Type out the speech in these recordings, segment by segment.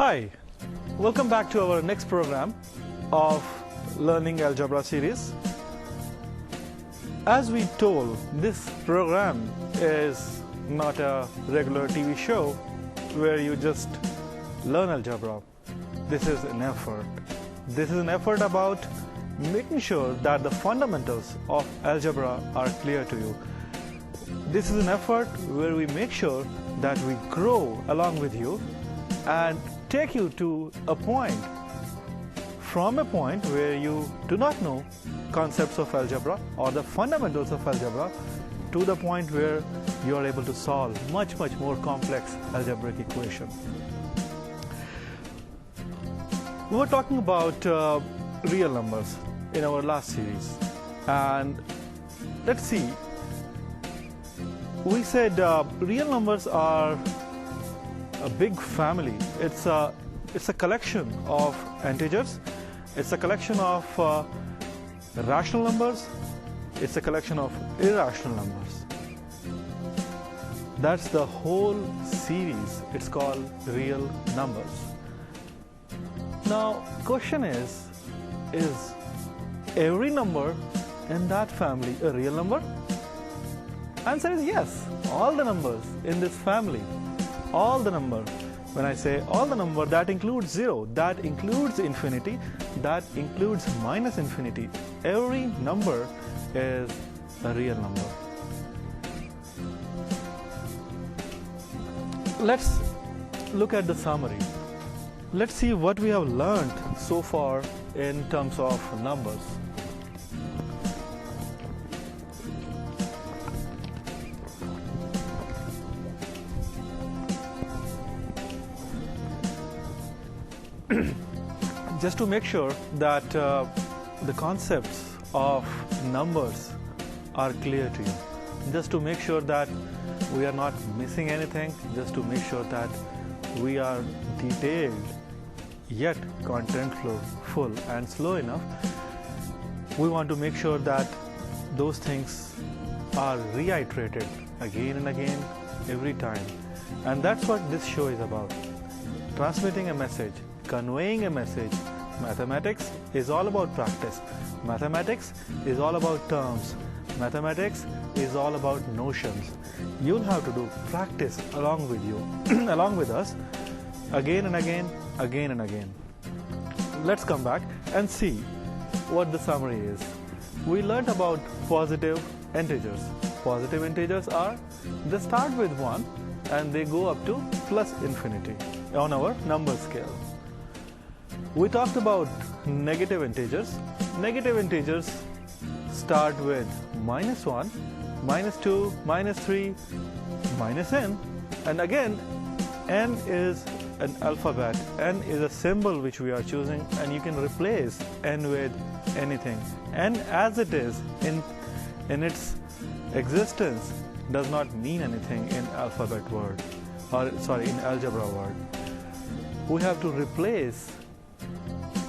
Hi, welcome back to our next program of Learning Algebra series. As we told, this program is not a regular TV show where you just learn algebra. This is an effort. This is an effort about making sure that the fundamentals of algebra are clear to you. This is an effort where we make sure that we grow along with you and take you to a point, from a point where you do not know concepts of algebra or the fundamentals of algebra, to the point where you are able to solve much more complex algebraic equation. We were talking about real numbers in our last series, and let's see, we said real numbers are a big family. It's a collection of integers, it's a collection of rational numbers, it's a collection of irrational numbers. That's the whole series. It's called real numbers. Now, question is every number in that family a real number? Answer is yes. All the numbers in this family, all the number, when I say all the number, that includes 0, that includes infinity, that includes minus infinity. Every number is a real number. Let's look at the summary. Let's see what we have learned so far in terms of numbers. Just to make sure that the concepts of numbers are clear to you, just to make sure that we are not missing anything, just to make sure that we are detailed yet content-full and slow enough, we want to make sure that those things are reiterated again and again every time. And that's what this show is about. Transmitting a message, conveying a message. Mathematics is all about practice. Mathematics is all about terms. Mathematics is all about notions. You'll have to do practice along with you, along with us, again and again, again and again. Let's come back and see what the summary is. We learned about positive integers. Positive integers are, they start with 1 and they go up to plus infinity on our number scale. We talked about negative integers. Negative integers start with minus 1, minus 2, minus 3, minus n, and again n is an alphabet. N is a symbol which we are choosing, and you can replace n with anything. N as it is in its existence does not mean anything in alphabet word, or sorry, in algebra word. We have to replace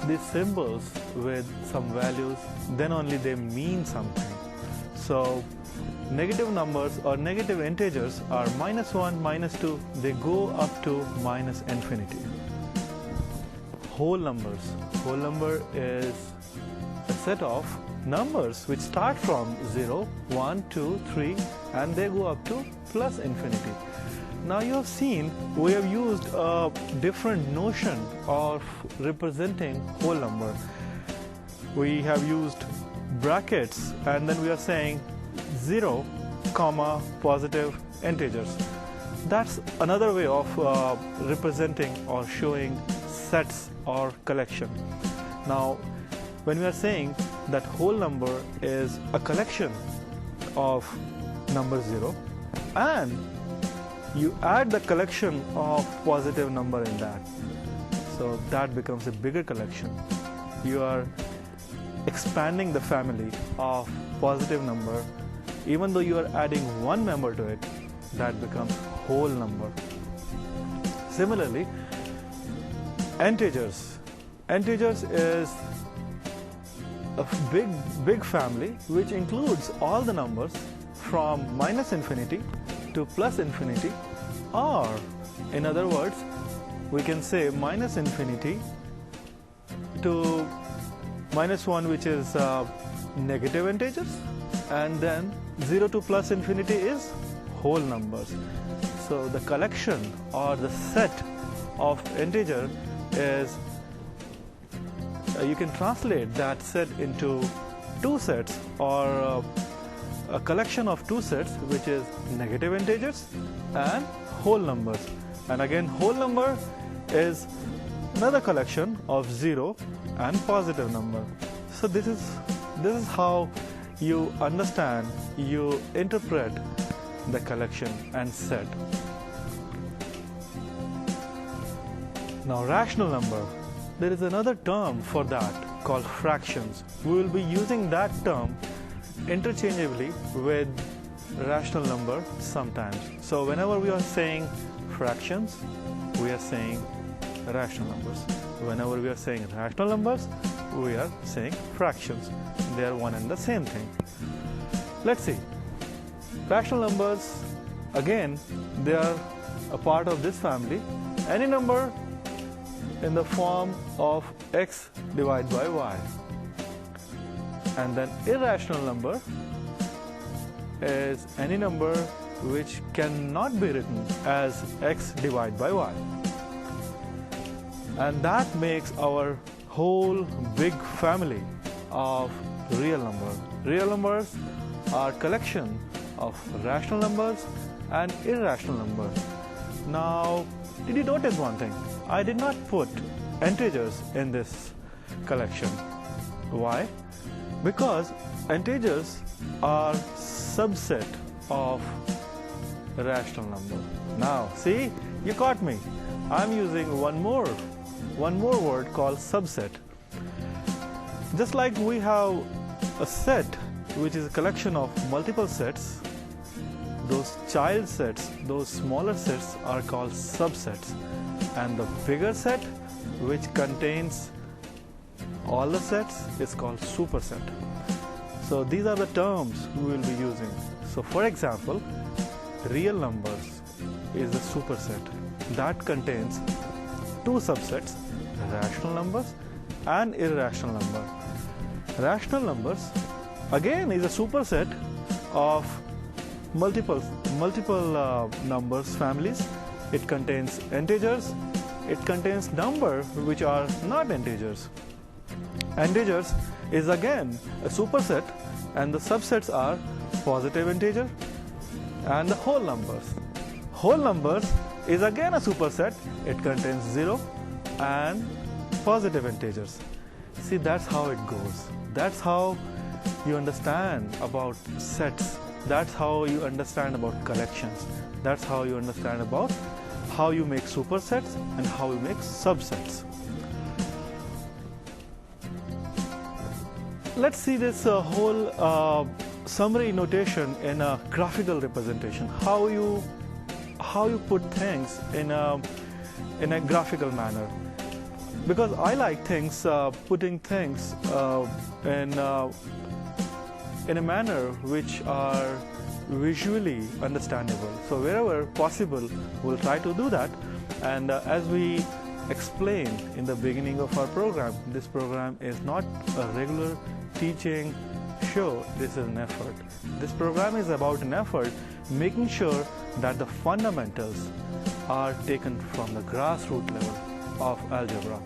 these symbols with some values, then only they mean something. So negative numbers or negative integers are minus 1, minus 2, they go up to minus infinity. Whole numbers. Whole number is a set of numbers which start from 0, 1, 2, 3, and they go up to plus infinity. Now you have seen we have used a different notion of representing whole number. We have used brackets, and then we are saying 0, comma, positive integers. That's another way of representing or showing sets or collection. Now, when we are saying that whole number is a collection of number 0, and you add the collection of positive number in that, so that becomes a bigger collection. You are expanding the family of positive number. Even though you are adding one member to it, that becomes whole number. Similarly, integers. Integers is a big family which includes all the numbers from minus infinity to plus infinity, or in other words, we can say minus infinity to minus 1, which is negative integers, and then 0 to plus infinity is whole numbers. So the collection or the set of integer is, you can translate that set into two sets, or a collection of two sets, which is negative integers and whole numbers. And again, whole number is another collection of 0 and positive number. So this is how you understand, you interpret the collection and set. Now, rational number, there is another term for that called fractions. We will be using that term interchangeably with rational number sometimes. So whenever we are saying fractions, we are saying rational numbers. Whenever we are saying rational numbers, we are saying fractions. They are one and the same thing. Let's see. Rational numbers, again, they are a part of this family. Any number in the form of x divided by y. And then irrational number is any number which cannot be written as x divided by y. And that makes our whole big family of real numbers. Real numbers are collection of rational numbers and irrational numbers. Now, did you notice one thing? I did not put integers in this collection. Why? Because integers are subset of rational number. Now, see, you caught me. I'm using one more word called subset. Just like we have a set which is a collection of multiple sets, those child sets, those smaller sets are called subsets. And the bigger set, which contains all the sets, is called superset. So these are the terms we will be using. So for example, real numbers is a superset that contains two subsets, rational numbers and irrational numbers. Rational numbers again is a superset of multiple numbers families. It contains integers, it contains numbers which are not integers. Integers is again a superset, and the subsets are positive integer and the whole numbers. Whole numbers is again a superset. It contains 0 and positive integers. See, that's how it goes. That's how you understand about sets. That's how you understand about collections. That's how you understand about how you make supersets and how you make subsets. Let's see this whole summary notation in a graphical representation. How you put things in a graphical manner. Because I like things, putting things in a manner which are visually understandable. So wherever possible, we'll try to do that. And as we explained in the beginning of our program, this program is not a regular teaching show. This is an effort. This program is about an effort, making sure that the fundamentals are taken from the grassroots level of algebra.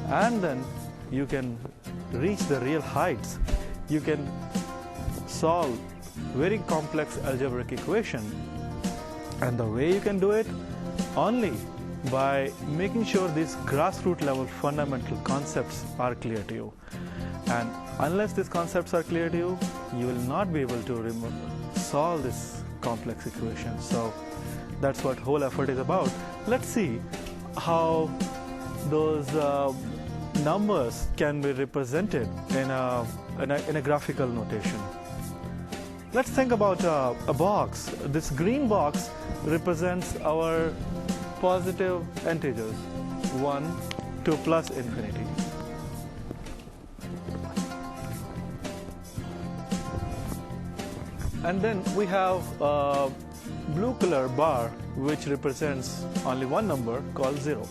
And then you can reach the real heights. You can solve very complex algebraic equation, and the way you can do it only by making sure these grassroots level fundamental concepts are clear to you. And unless these concepts are clear to you, you will not be able to solve this complex equation. So that's what whole effort is about. Let's see how those numbers can be represented in a graphical notation. Let's think about a box. This green box represents our positive integers, 1 to plus infinity. And then we have a blue color bar which represents only one number called 0.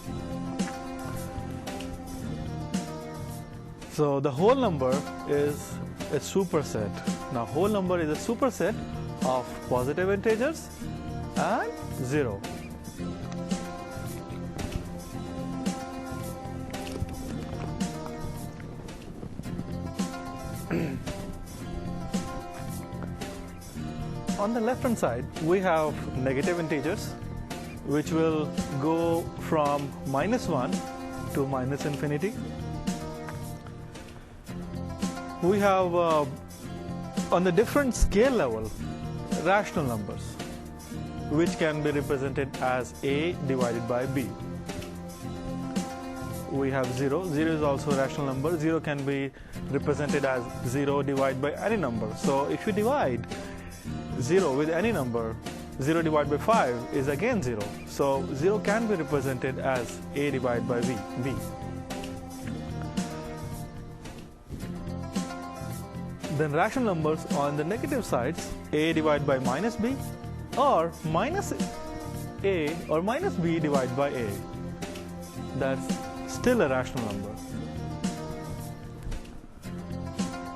So the whole number is a superset. Now whole number is a superset of positive integers and 0. On the left hand side we have negative integers which will go from -1 to -infinity. We have on the different scale level rational numbers which can be represented as a divided by b. We have 0. 0 is also a rational number. 0 can be represented as 0 divided by any number. So if you divide 0 with any number, 0 divided by 5 is again 0. So 0 can be represented as a divided by b. Then rational numbers on the negative sides, a divided by -b or minus a or minus b divided by a. That's still a rational number.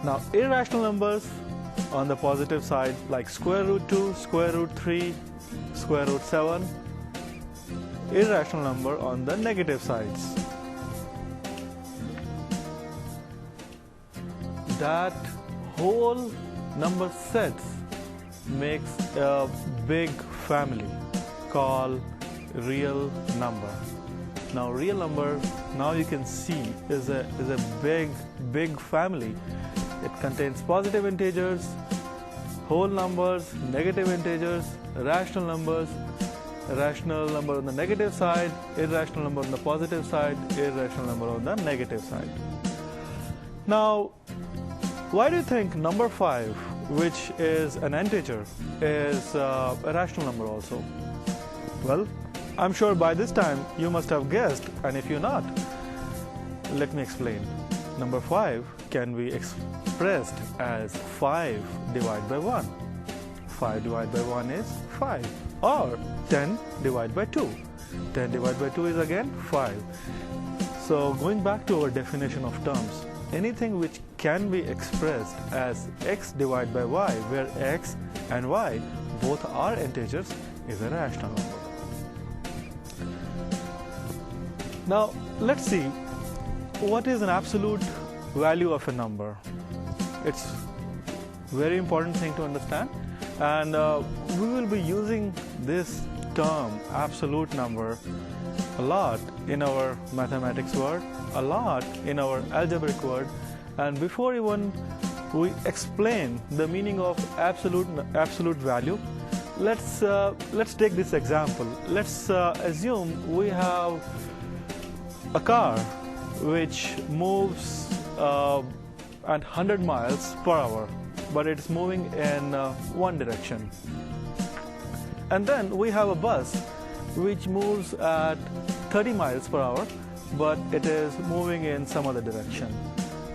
Now irrational numbers on the positive side like square root 2, square root 3, square root 7. Irrational number on the negative sides. That whole number sets makes a big family called real number. Now real number, now you can see, is a big family. It contains positive integers, whole numbers, negative integers, rational numbers, rational number on the negative side, irrational number on the positive side, irrational number on the negative side. Now, why do you think number 5, which is an integer, is a rational number also? Well, I'm sure by this time you must have guessed, and if you're not, let me explain. Number 5 can be expressed as 5 divided by 1. 5 divided by 1 is 5. Or 10 divided by 2. 10 divided by 2 is again 5. So going back to our definition of terms, anything which can be expressed as x divided by y, where x and y both are integers, is a rational number. Now let's see what is an absolute value of a number. It's a very important thing to understand, and we will be using this term absolute number a lot in our mathematics world, a lot in our algebraic world. And before even we explain the meaning of absolute value, let's take this example. Let's assume we have a car which moves at 100 miles per hour, but it's moving in one direction. And then we have a bus which moves at 30 miles per hour, but it is moving in some other direction.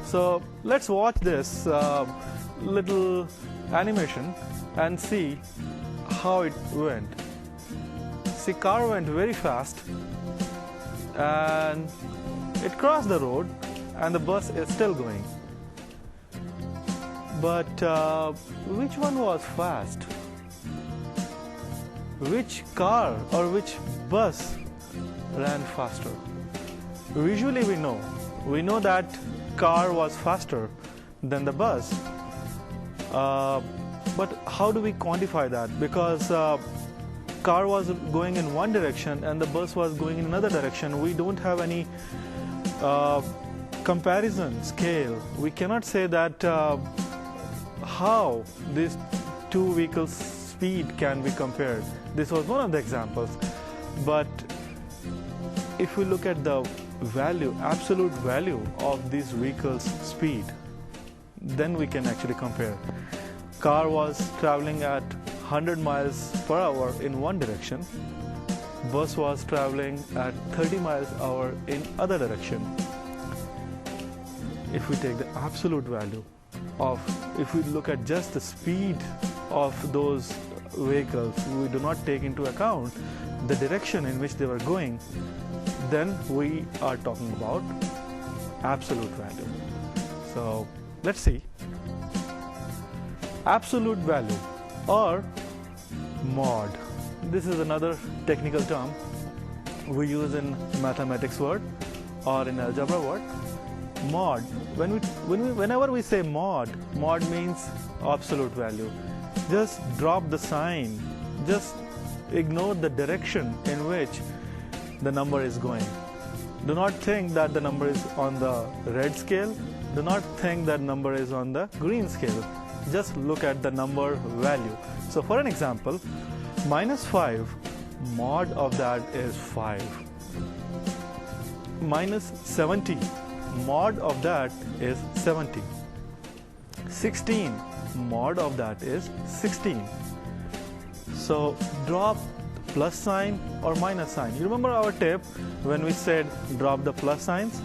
So let's watch this little animation and see how it went. See, car went very fast and it crossed the road and the bus is still going. But which one was fast? Which car or which bus ran faster? Visually we know that car was faster than the bus, but how do we quantify that? Because car was going in one direction and the bus was going in another direction. We don't have any comparison scale. We cannot say that how these two vehicles' speed can be compared. This was one of the examples, but if we look at the value, absolute value of these vehicles' speed, then we can actually compare. Car was traveling at 100 miles per hour in one direction, bus was traveling at 30 miles per hour in other direction. If we take the absolute value of, if we look at just the speed of those vehicles, we do not take into account the direction in which they were going, then we are talking about absolute value. So let's see. Absolute value or mod. This is another technical term we use in mathematics word or in algebra word. Mod. Whenever we say mod means absolute value. Just drop the sign. Just ignore the direction in which the number is going. Do not think that the number is on the red scale. Do not think that number is on the green scale. Just look at the number value. So for an example, -5, mod of that is 5. -70, mod of that is 70. 16, mod of that is 16. So drop plus sign or minus sign. You remember our tip when we said drop the plus signs?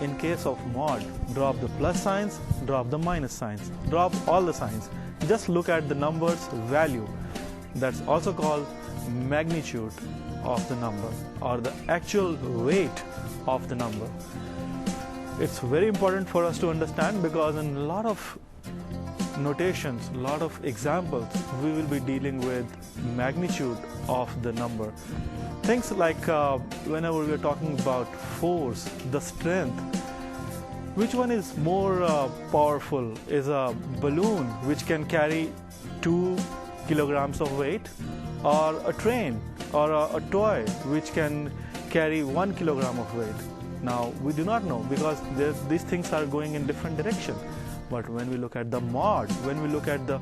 In case of mod, drop the plus signs, drop the minus signs, drop all the signs. Just look at the number's value. That's also called magnitude of the number or the actual weight of the number. It's very important for us to understand because in a lot of notations, a lot of examples, we will be dealing with magnitude of the number. Things like whenever we are talking about force, the strength, which one is more powerful? Is a balloon which can carry 2 kilograms of weight, or a train or a toy which can carry 1 kilogram of weight? Now we do not know because these things are going in different direction. But when we look at the mod, when we look at the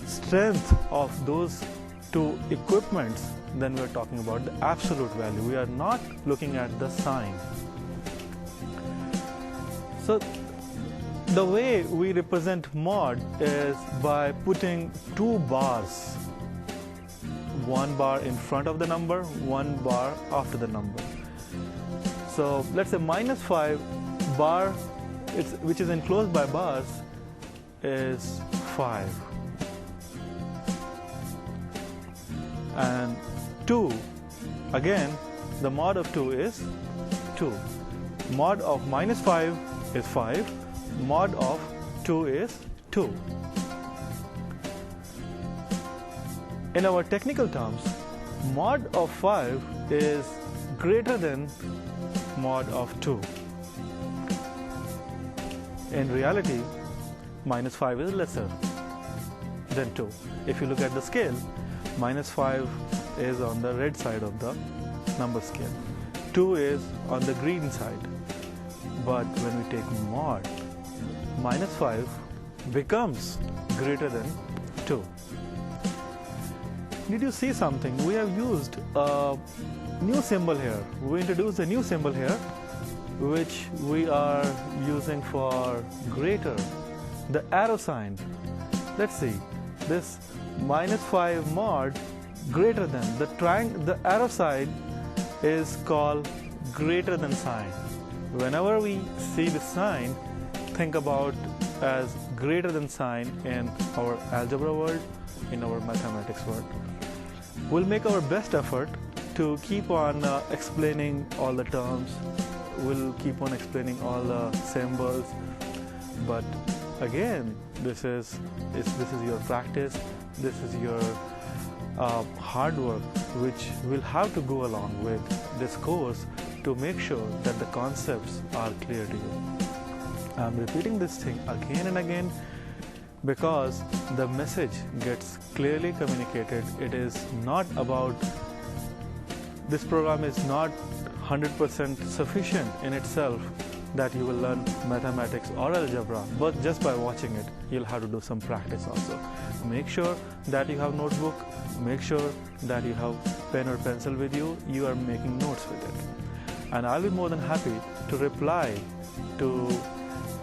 strength of those two equipments, then we are talking about the absolute value. We are not looking at the sign. So the way we represent mod is by putting 2 bars. 1 bar in front of the number, 1 bar after the number. So let's say -5 bar, which is enclosed by bars, is 5. And 2, again, the mod of 2 is 2. Mod of -5 is 5. Mod of 2 is 2. In our technical terms, mod of 5 is greater than mod of 2. In reality, -5 is lesser than 2. If you look at the scale, -5 is on the red side of the number scale. 2 is on the green side. But when we take mod, -5 becomes greater than 2. Did you see something? We have used a new symbol here. We introduced a new symbol here, which we are using for greater, the arrow sign. Let's see, this -5 mod greater than, the arrow side is called greater than sign. Whenever we see the sign, think about as greater than sign in our algebra world, in our mathematics world. We'll make our best effort to keep on explaining all the terms. We'll keep on explaining all the symbols. But again, this is your practice. This is your hard work, which will have to go along with this course to make sure that the concepts are clear to you. I'm repeating this thing again and again because the message gets clearly communicated. It is not about, this program is not 100% sufficient in itself that you will learn mathematics or algebra, but just by watching it, you'll have to do some practice also. Make sure that you have notebook, make sure that you have pen or pencil with you, you are making notes with it. And I'll be more than happy to reply to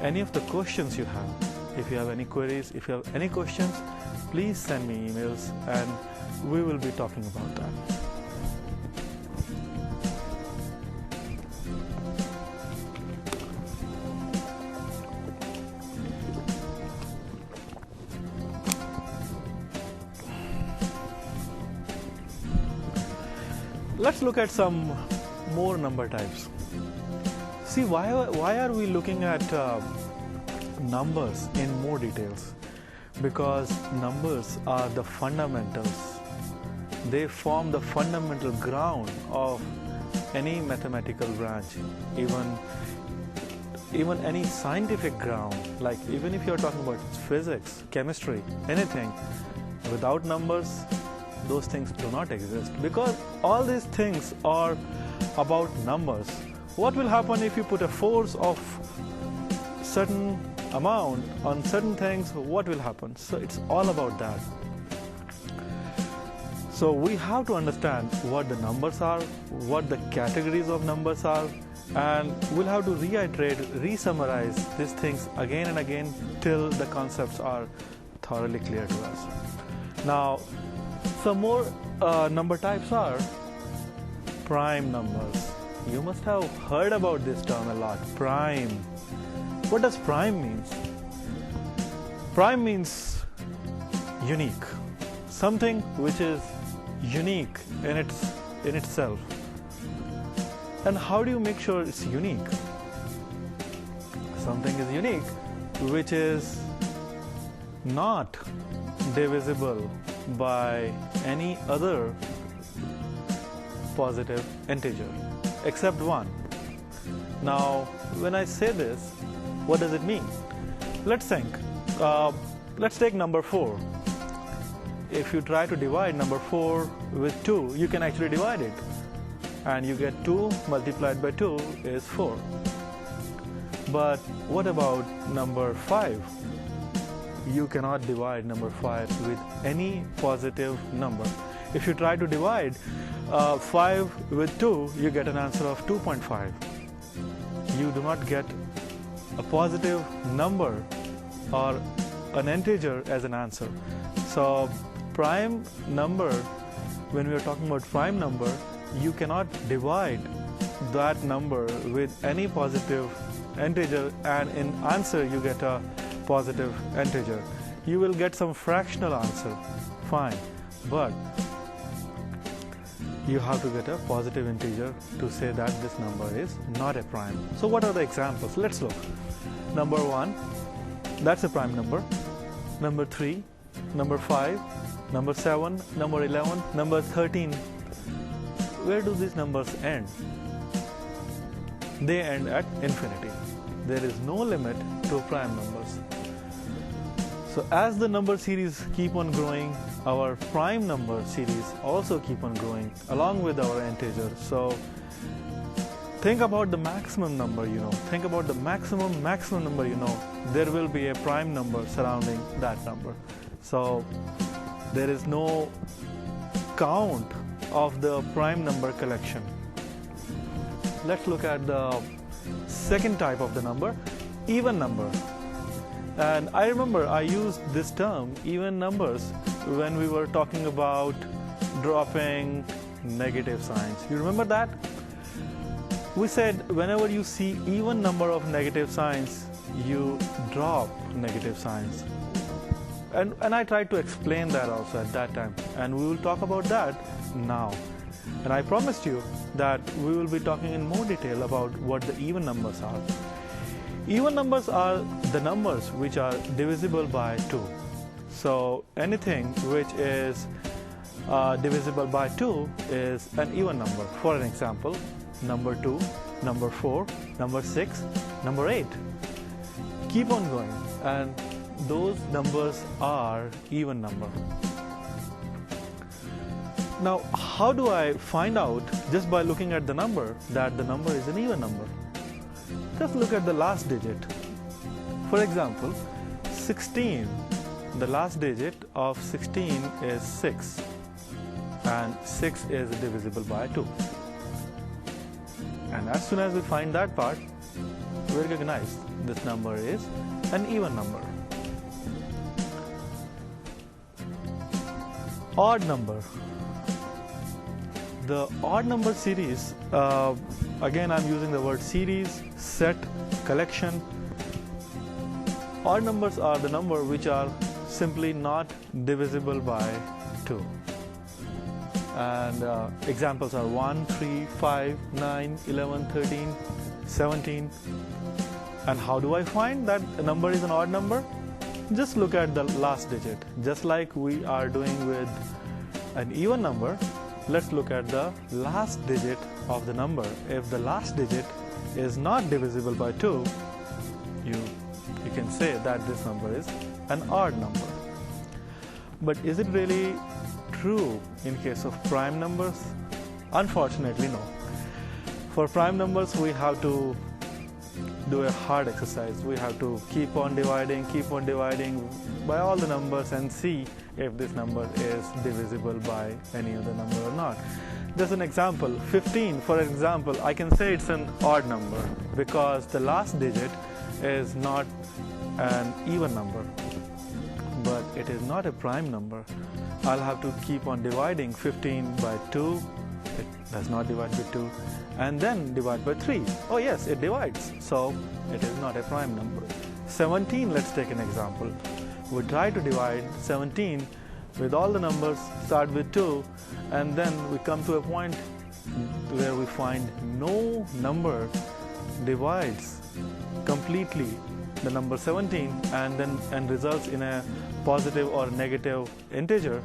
any of the questions you have. If you have any queries, if you have any questions, please send me emails and we will be talking about that. Let's look at some more number types. See, why are we looking at numbers in more details, because numbers are the fundamentals. They form the fundamental ground of any mathematical branch, even any scientific ground. Like even if you're talking about physics, chemistry, anything, without numbers, those things do not exist, because all these things are about numbers. What will happen if you put a force of certain amount on certain things? What will happen? So it's all about that. So we have to understand what the numbers are, what the categories of numbers are, and we'll have to reiterate, re-summarize these things again and again till the concepts are thoroughly clear to us. Now, some more number types are prime numbers. You must have heard about this term a lot, prime. What does prime mean? Prime means unique, something which is unique in itself. And how do you make sure it's unique? Something is unique which is not divisible by any other positive integer except 1. Now, when I say this, what does it mean? Let's think. Let's take number 4. If you try to divide number 4 with 2, you can actually divide it. And you get 2 multiplied by 2 is 4. But what about number 5? You cannot divide number 5 with any positive number. If you try to divide 5 with 2, you get an answer of 2.5. You do not get a positive number or an integer as an answer. So prime number, when we are talking about prime number, you cannot divide that number with any positive integer and in answer you get a positive integer. You will get some fractional answer, fine, but you have to get a positive integer to say that this number is not a prime. So what are the examples? Let's look. Number 1, that's a prime number. Number 3, number 5, number 7, number 11, number 13. Where do these numbers end? They end at infinity. There is no limit to prime numbers. So as the number series keep on growing, our prime number series also keep on growing along with our integer. So think about the maximum number you know. Think about the maximum number you know. There will be a prime number surrounding that number. So there is no count of the prime number collection. Let's look at the second type of the number, even number. And I remember I used this term, even numbers, when we were talking about dropping negative signs. You remember that? We said whenever you see even number of negative signs, you drop negative signs. And I tried to explain that also at that time. And we will talk about that now. And I promised you that we will be talking in more detail about what the even numbers are. Even numbers are the numbers which are divisible by 2. So anything which is divisible by 2 is an even number. For an example, number 2, number 4, number 6, number 8. Keep on going, and those numbers are even number. Now, how do I find out just by looking at the number that the number is an even number? Just look at the last digit. For example, 16. The last digit of 16 is 6, and 6 is divisible by 2. And as soon as we find that part, we recognize this number is an even number. Odd number. The odd number series, again I'm using the word series, set, collection. Odd numbers are the number which are simply not divisible by 2. And examples are 1, 3, 5, 9, 11, 13, 17. And how do I find that a number is an odd number? Just look at the last digit. Just like we are doing with an even number, let's look at the last digit of the number. If the last digit is not divisible by 2, you can say that this number is an odd number. But is it really true in case of prime numbers? Unfortunately, no. For prime numbers, we have to do a hard exercise. We have to keep on dividing by all the numbers and see if this number is divisible by any other number or not. Just an example, 15, for example, I can say it's an odd number because the last digit is not an even number, but it is not a prime number. I'll have to keep on dividing 15 by 2, it does not divide by 2, and then divide by 3. Oh yes, it divides, so it is not a prime number. 17, let's take an example. We try to divide 17 with all the numbers, start with 2, and then we come to a point where we find no number divides completely the number 17 and results in a positive or negative integer,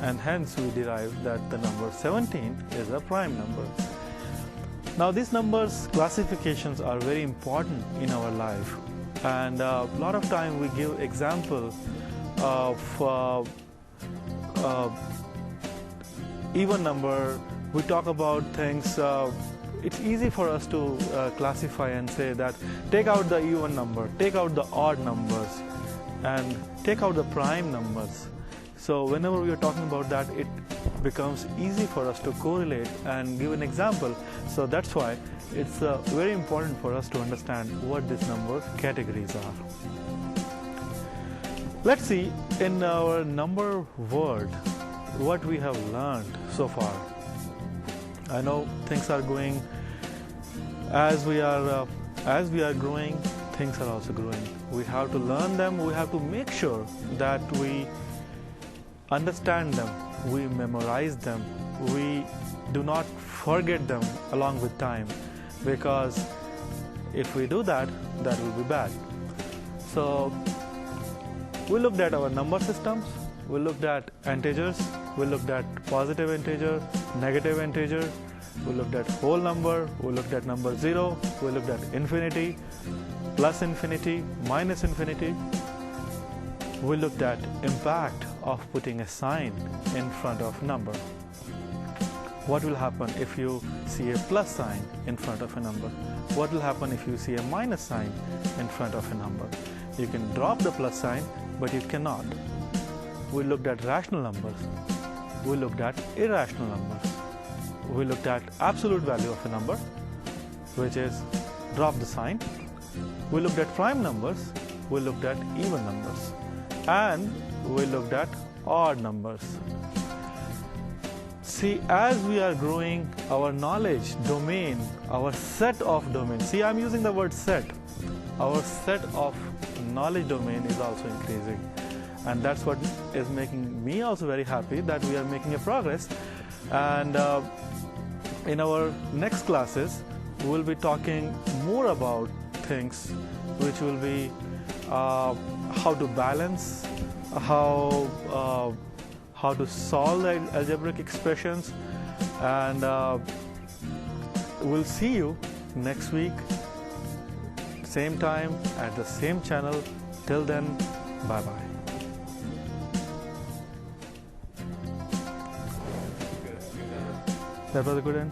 and hence we derive that the number 17 is a prime number. Now these numbers classifications are very important in our life, and a lot of time we give example of even number. We talk about things, it's easy for us to classify and say that take out the even number, take out the odd numbers, and take out the prime numbers. So whenever we are talking about that, it becomes easy for us to correlate and give an example. So that's why it's very important for us to understand what these number categories are. Let's see in our number world what we have learned so far. I know things are going as we are growing, things are also growing. We have to learn them, we have to make sure that we understand them, we memorize them, we do not forget them along with time, because if we do that, that will be bad. So we looked at our number systems, we looked at integers, we looked at positive integer, negative integer, we looked at whole number, we looked at number 0, we looked at infinity, plus infinity, minus infinity. We looked at impact of putting a sign in front of number. What will happen if you see a plus sign in front of a number? What will happen if you see a minus sign in front of a number? You can drop the plus sign, but you cannot. We looked at rational numbers. We looked at irrational numbers. We looked at absolute value of a number, which is drop the sign. We looked at prime numbers. We looked at even numbers. And we looked at odd numbers. See, as we are growing our knowledge domain, our set of domains, see, I'm using the word set. Our set of knowledge domain is also increasing. And that's what is making me also very happy that we are making a progress. And in our next classes, we'll be talking more about things which will be how to balance, how to solve the algebraic expressions, and we'll see you next week, same time at the same channel. Till then, bye bye. That was a good end.